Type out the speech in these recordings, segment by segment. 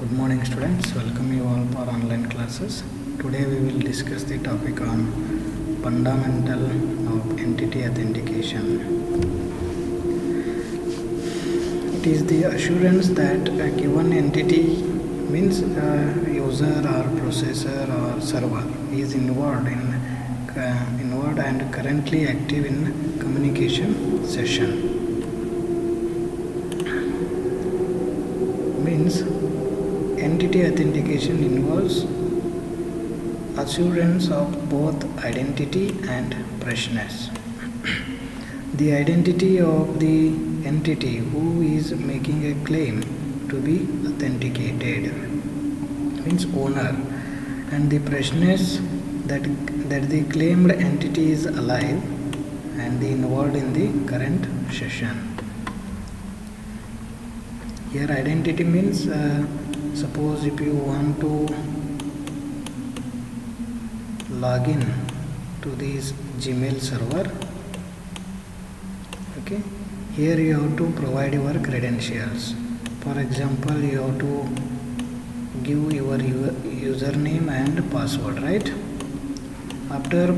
Good morning students, welcome you all for online classes. Today we will discuss the topic on fundamental of entity authentication. It is the assurance that a given entity means a user or processor or server is involved and currently active in communication session. Means entity authentication involves assurance of both identity and freshness. The identity of the entity who is making a claim to be authenticated means owner, and the freshness that the claimed entity is alive and involved in the current session. Here identity means suppose if you want to log in to this Gmail server, okay, here you have to provide your credentials. For example, you have to give your username and password, right? After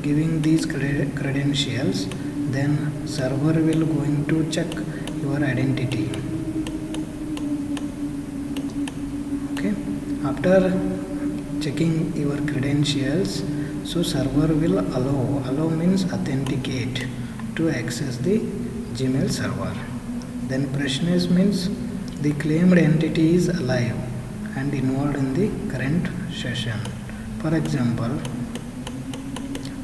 giving these credentials, then server will going to check your identity. After checking your credentials, so server will allow means authenticate to access the Gmail server. Then freshness means the claimed entity is alive and involved in the current session. For example,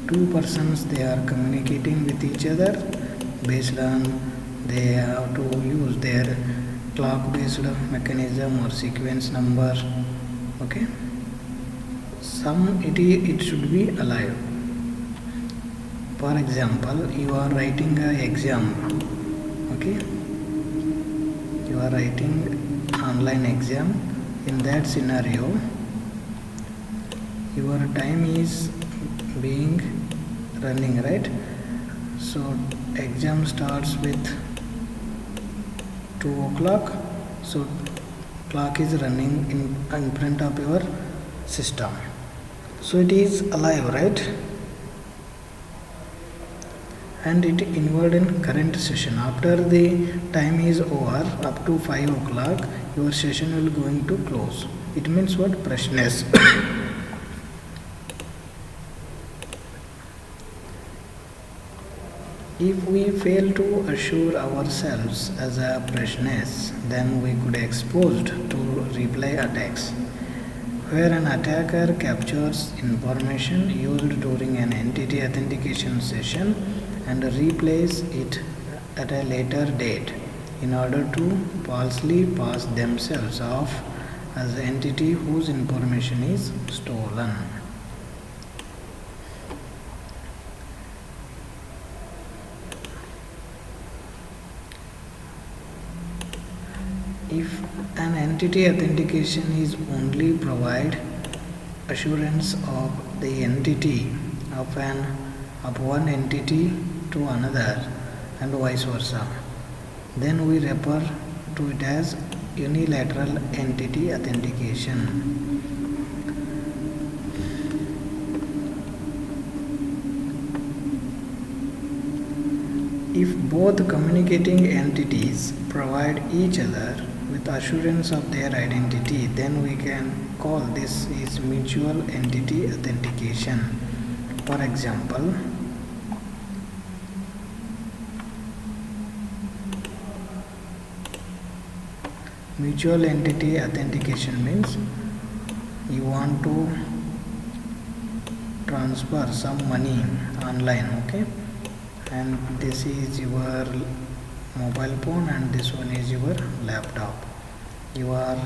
two persons, they are communicating with each other based on they have to use their clock based mechanism or sequence number. Okay, it should be alive. For example, you are writing an exam. Okay, you are writing online exam. In that scenario, your time is being running, right? So exam starts with 2 o'clock. So clock is running in front of your system, so it is alive, right? And it involved in current session. After the time is over, up to 5 o'clock, your session will going to close. It means what? Freshness. If we fail to assure ourselves as a freshness, then we could exposed to replay attacks, where an attacker captures information used during an entity authentication session and replays it at a later date in order to falsely pass themselves off as the entity whose information is stolen. If an entity authentication is only provide assurance of the entity of one entity to another and vice versa, then we refer to it as unilateral entity authentication. If both communicating entities provide each other with assurance of their identity, then we can call this is mutual entity authentication. For example, mutual entity authentication means you want to transfer some money online, okay, and this is your mobile phone and this one is your laptop. You are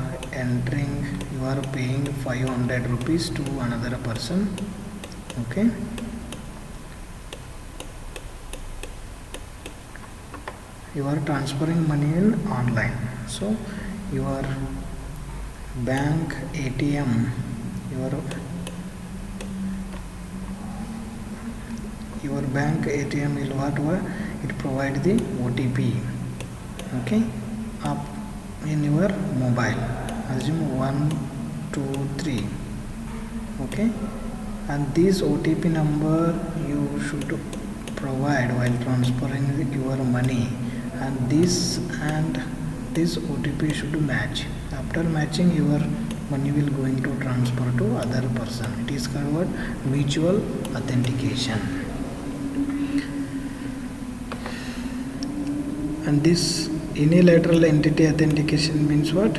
paying 500 rupees to another person, okay. You are transferring money in online. So your bank ATM, your bank ATM will it provide the OTP, okay, up in your mobile. assume 1 2 3. Okay, and this OTP number you should provide while transferring your money, and this OTP should match. After matching, your money will going to transfer to other person. It is called mutual authentication. And this unilateral entity authentication means what?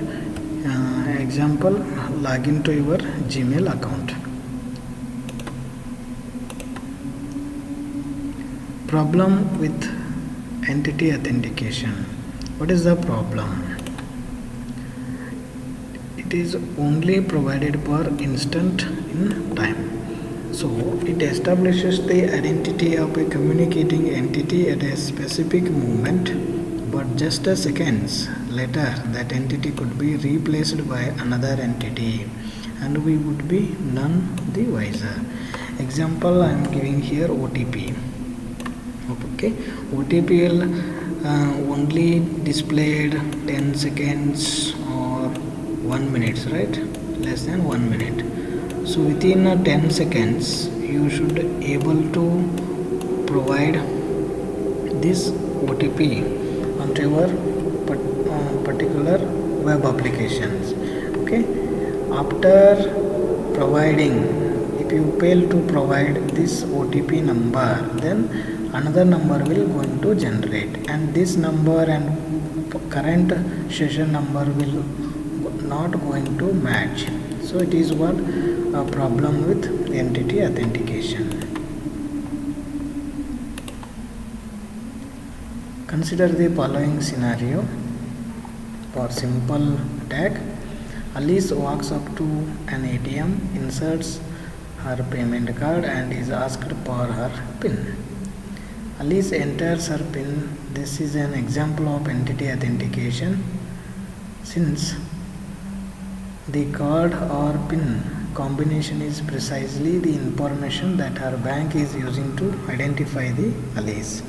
Example, log into your Gmail account. Problem with entity authentication. What is the problem? It is only provided per instant in time. So it establishes the identity of a communicating entity at a specific moment, but just a seconds later that entity could be replaced by another entity and we would be none the wiser. Example I am giving here, OTP. Okay, OTP will only displayed 10 seconds or 1 minute, right? Less than 1 minute. So within 10 seconds you should able to provide this OTP onto your particular web applications. Okay, after providing, if you fail to provide this OTP number, then another number will going to generate, and this number and current session number will not going to match. So it is what a problem with entity authentication. Consider the following scenario. For simple attack, Alice walks up to an ATM, inserts her payment card and is asked for her PIN. Alice enters her PIN. This is an example of entity authentication, since the card or PIN combination is precisely the information that her bank is using to identify the Alice.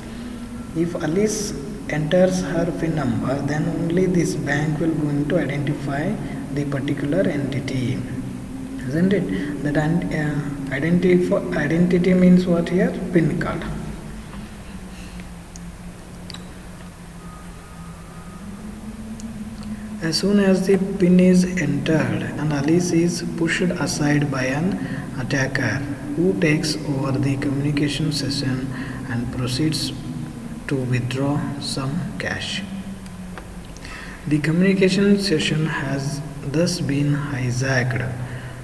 If Alice enters her PIN number, then only this bank will going to identify the particular entity, isn't it? That identity means what here? PIN card. As soon as the PIN is entered, and Alice is pushed aside by an attacker who takes over the communication session and proceeds to withdraw some cash. The communication session has thus been hijacked.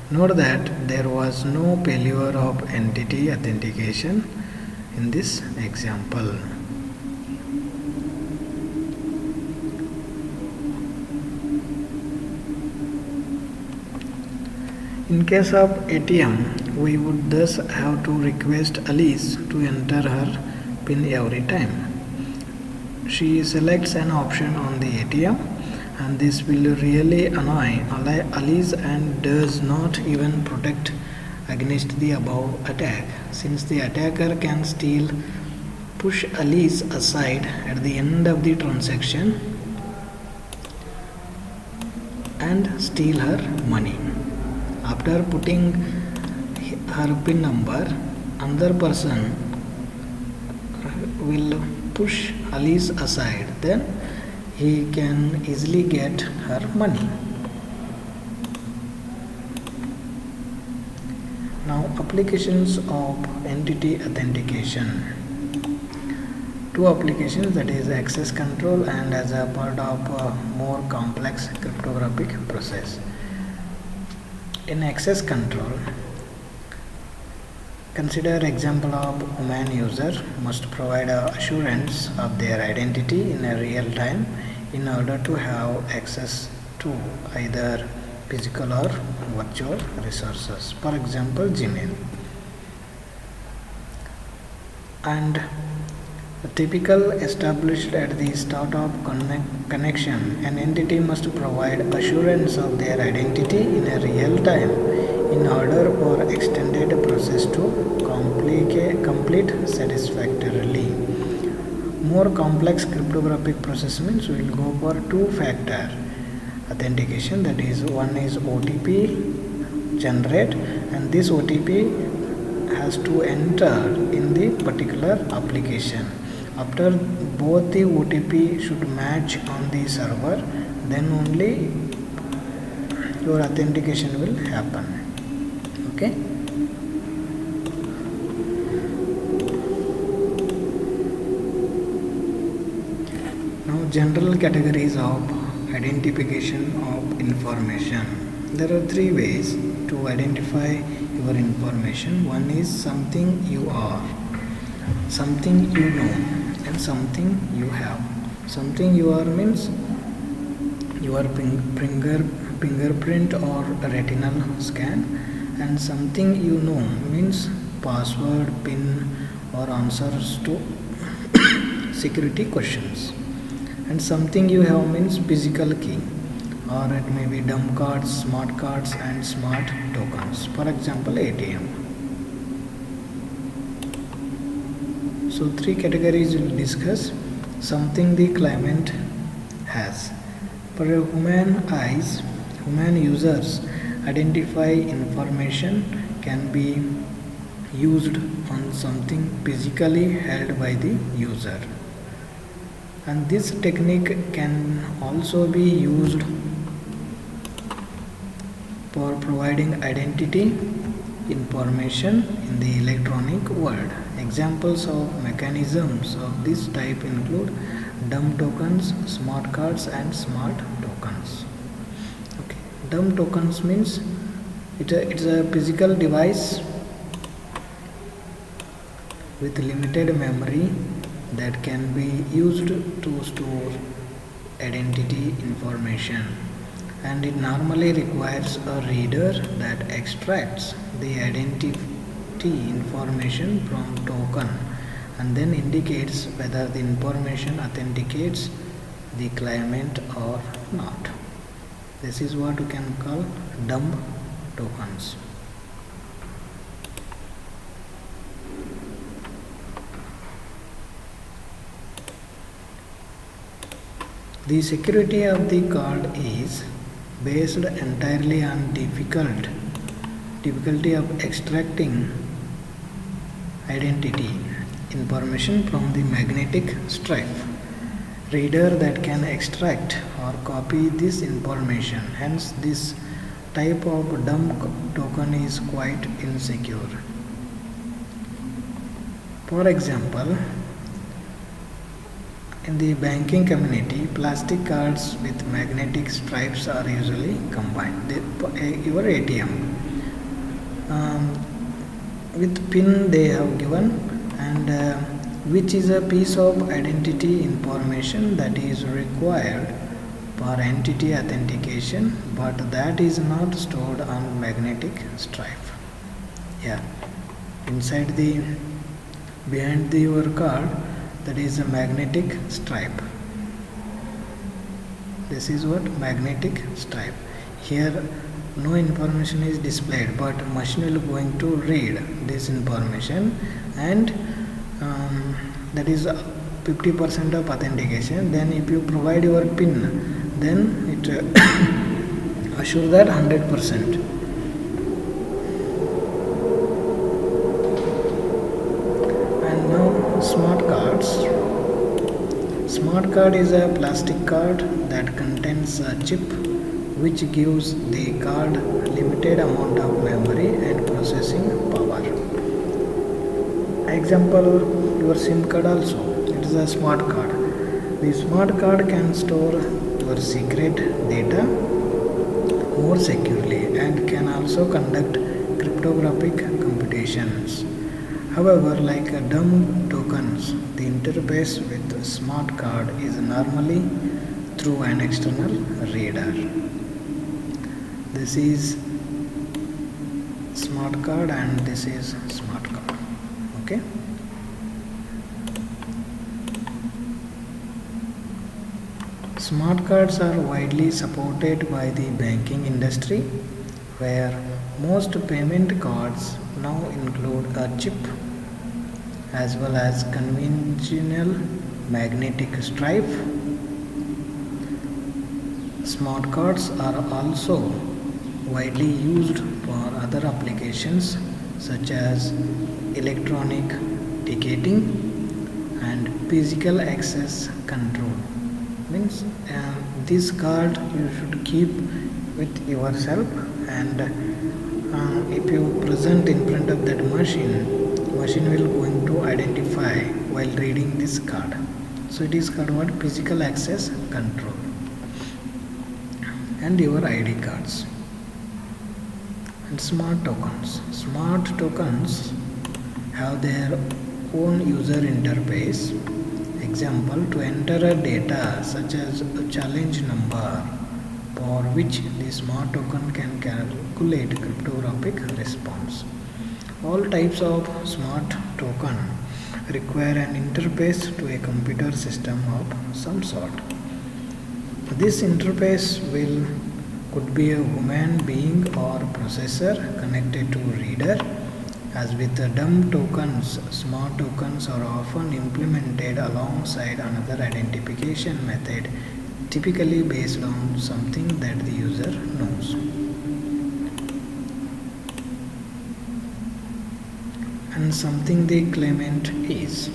Note that there was no failure of entity authentication in this example. In case of ATM, we would thus have to request Alice to enter her PIN every time. She selects an option on the ATM, and this will really annoy Alice and does not even protect against the above attack, since the attacker can still push Alice aside at the end of the transaction and steal her money. After putting her PIN number, another person will push Alice aside, then he can easily get her money. Now, applications of entity authentication. Two applications, that is access control and as a part of a more complex cryptographic process. In access control, consider example of human user must provide assurance of their identity in a real time in order to have access to either physical or virtual resources, for example Gmail. And typical established at the start of connection, an entity must provide assurance of their identity in a real time in order for extended process to complete satisfactorily. More complex cryptographic process means we will go for two-factor authentication, that is, one is OTP generate, and this OTP has to enter in the particular application. After both the OTP should match on the server, then only your authentication will happen. Okay. Now, general categories of identification of information. There are three ways to identify your information. One is something you are, something you know, and something you have. Something you are means your fingerprint or retinal scan, and something you know means password, pin, or answers to security questions. And something you have means physical key, or it may be dumb cards, smart cards, and smart tokens. For example, ATM. So three categories we will discuss. Something the claimant has. For human eyes, human users identify information can be used on something physically held by the user. And this technique can also be used for providing identity information in the electronic world. Examples of mechanisms of this type include dumb tokens, smart cards, and smart tokens. Okay. Dumb tokens means it's a physical device with limited memory that can be used to store identity information, and it normally requires a reader that extracts the identity information from token and then indicates whether the information authenticates the claimant or not. This is what we can call dumb tokens. The security of the card is based entirely on difficulty of extracting identity information from the magnetic stripe. Reader that can extract or copy this information. Hence, this type of dumb token is quite insecure. For example, in the banking community, plastic cards with magnetic stripes are usually combined. Your ATM with pin they have given, and which is a piece of identity information that is required for entity authentication, but that is not stored on magnetic stripe. Yeah, behind your card, that is a magnetic stripe. This is what magnetic stripe. Here no information is displayed, but machine will going to read this information, and that is 50% of authentication. Then if you provide your pin, then it assure that 100%. And now smart cards. Smart card is a plastic card that contains a chip which gives the card limited amount of memory and processing power. Example, your SIM card also. It is a smart card. The smart card can store your secret data more securely and can also conduct cryptographic computations. However, like dumb tokens, the interface with the smart card is normally through an external reader. This is smart card and this is smart card. Okay. Smart cards are widely supported by the banking industry, where most payment cards now include a chip as well as conventional magnetic stripe. Smart cards are also widely used for other applications such as electronic ticketing and physical access control. Means this card you should keep with yourself, and if you present in front of that machine will going to identify while reading this card. So it is called what? Physical access control. And your ID cards and smart tokens. Smart tokens have their own user interface. Example, to enter a data such as a challenge number, for which the smart token can calculate cryptographic response. All types of smart token require an interface to a computer system of some sort. This interface could be a human being or processor connected to a reader. As with the dumb tokens, smart tokens are often implemented alongside another identification method, typically based on something that the user knows. And something the claimant is.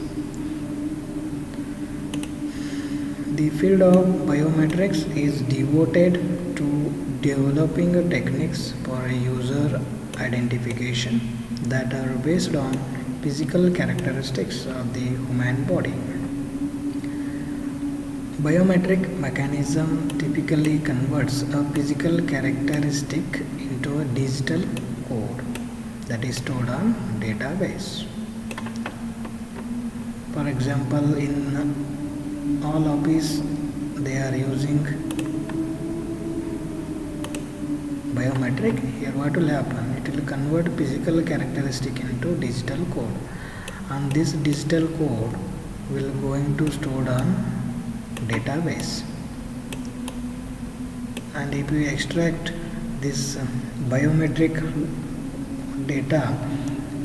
The field of biometrics is devoted to developing techniques for user identification that are based on physical characteristics of the human body. Biometric mechanism typically converts a physical characteristic into a digital code that is stored on database. For example, in all office they are using biometric. Here what will happen? It will convert physical characteristic into digital code, and this digital code will going to stored on database. And if you extract this biometric data,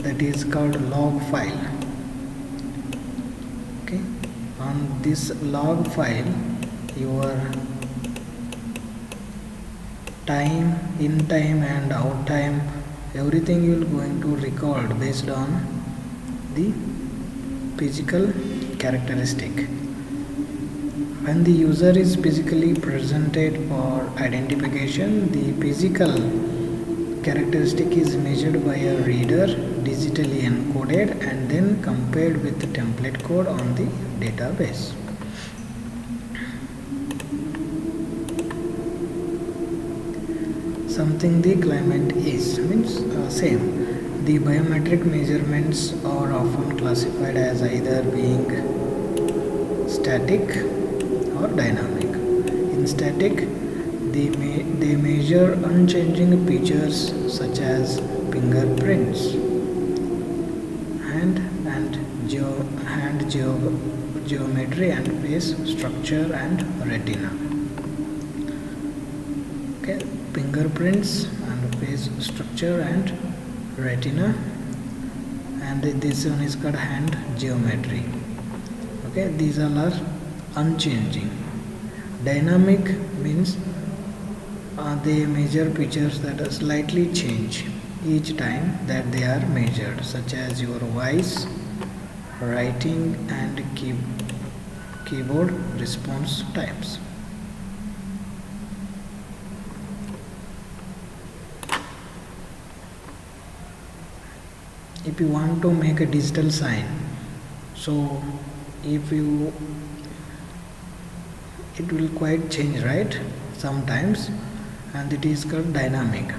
that is called log file. Okay, on this log file your time, in time and out time, everything you will going to record based on the physical characteristic. When the user is physically presented for identification, the physical characteristic is measured by a reader, digitally encoded, and then compared with the template code on the database. Something the claimant is means same. The biometric measurements are often classified as either being static or dynamic. In static, they measure unchanging features such as fingerprints, hand geometry and face structure and retina. Okay, fingerprints and face structure and retina, and this one is called hand geometry. Okay, these all are unchanging. Dynamic means they measure features that are slightly change each time that they are measured, such as your voice, writing and keyboard response times. If you want to make a digital sign, so if you it will quite change, right, sometimes, and it is called dynamic.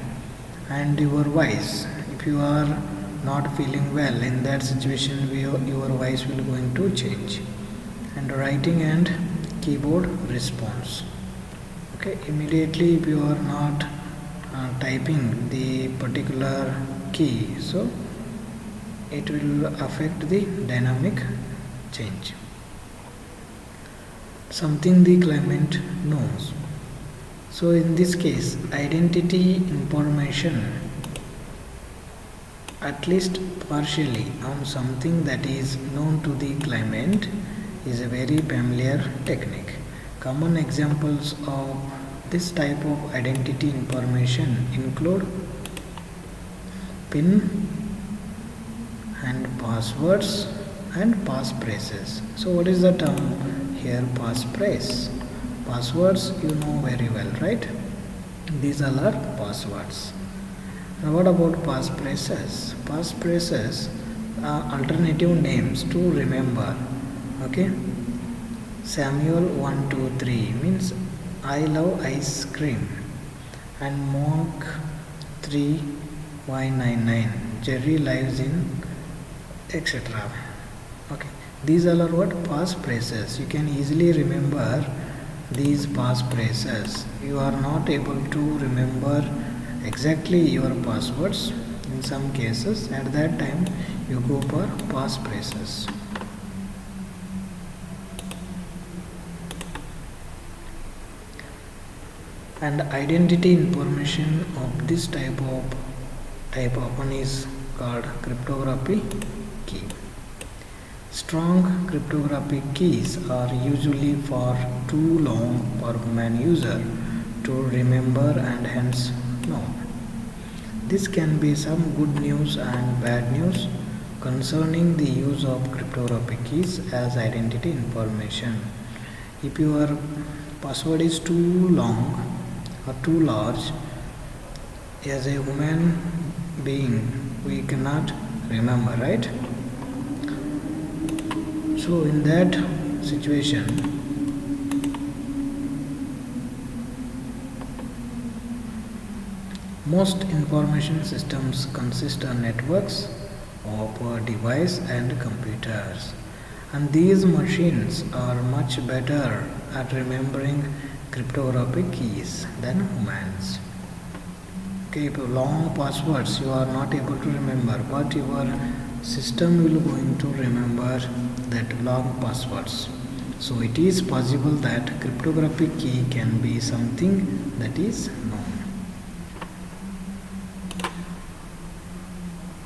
And your voice, if you are not feeling well, in that situation your voice will going to change. And writing and keyboard response. Okay, immediately if you are not typing the particular key, so it will affect the dynamic change. Something the claimant knows. So in this case, identity information, at least partially, on something that is known to the claimant, is a very familiar technique. Common examples of This type of identity information include PIN and passwords and passphrases. So what is the term here? Passphrase. Passwords you know very well, right? These all are passwords. Now what about passphrases? Passphrases are alternative names to remember. Okay. Samuel 123 means I love ice cream, and Monk 3Y99 Jerry lives in etc. Okay, these all are what? Passphrases. You can easily remember these passphrases. You are not able to remember exactly your passwords in some cases. At that time you go for passphrases. And identity information of this type of one is called cryptography key. Strong cryptographic keys are usually far too long for human user to remember and hence know. This can be some good news and bad news concerning the use of cryptographic keys as identity information. If your password is too long or too large, as a human being we cannot remember, right? So in that situation, most information systems consist of networks of devices and computers, and these machines are much better at remembering cryptographic keys than humans. Okay, if long passwords you are not able to remember, but your system will going to remember that long passwords. So it is possible that cryptographic key can be something that is known.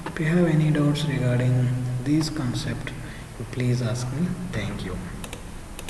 If you have any doubts regarding these concepts, you please ask me. Thank you.